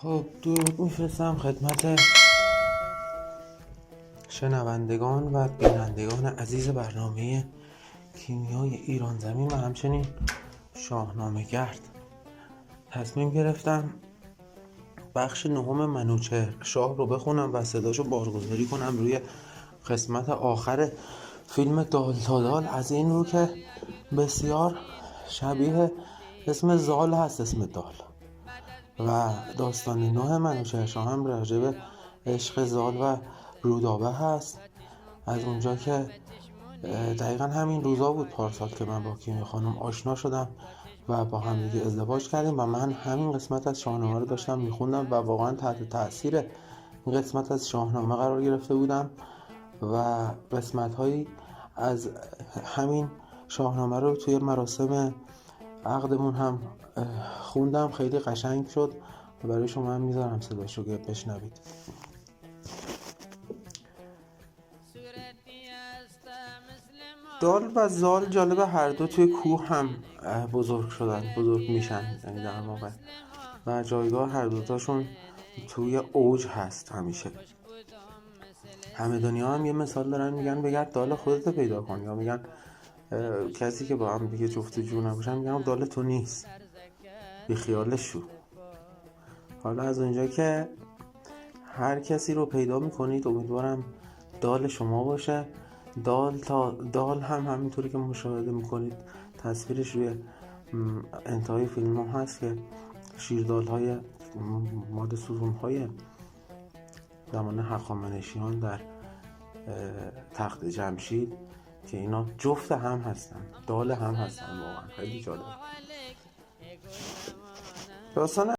خب درود میفرستم خدمت شنوندگان و بینندگان عزیز برنامه کیمیای ایران زمین و همچنین شاهنامه گرد. تصمیم گرفتم بخش نهم منوچهر شاه رو بخونم و صداشو بارگذاری کنم روی قسمت آخر فیلم دال تا دال، از این رو که بسیار شبیه اسم زال هست، اسم دال، و داستان نوح منوچهر شاه هم راجع به عشق زال و رودابه هست. از اونجا که دقیقا همین روزا بود پارسال که من با کیمیا خانم آشنا شدم و با هم دیگه ازدواج کردیم و من همین قسمت از شاهنامه رو داشتم میخوندم و واقعا تحت تاثیر این قسمت از شاهنامه قرار گرفته بودم و قسمت هایی از همین شاهنامه رو توی مراسم عقدمون هم خوندم. خیلی قشنگ شد و برای شما هم میذارم صداشو که بشنوید. دال و زال جالب، هر دو توی کوه هم بزرگ شدن، بزرگ میشن، یعنی در واقع و جایگاه هر دوتاشون توی اوج هست همیشه. همه دنیا هم یه مثال دارن، میگن بگرد دال خودت پیدا کن، یا میگن کسی که با هم دیگه جفت جو نباشن میگن دال تو نیست، بی خیالش شو. حالا از اونجا که هر کسی رو پیدا میکنید امیدوارم دال شما باشه. دال هم همینطوری که مشاهده میکنید تصویرش روی انتهای فیلم ها هست که شیردال های ماده سوزون های زمان هخامنشیان در تخت جمشید که اینا جفت هم هستن، دال هم هستن. واقعا خیلی جالب داستان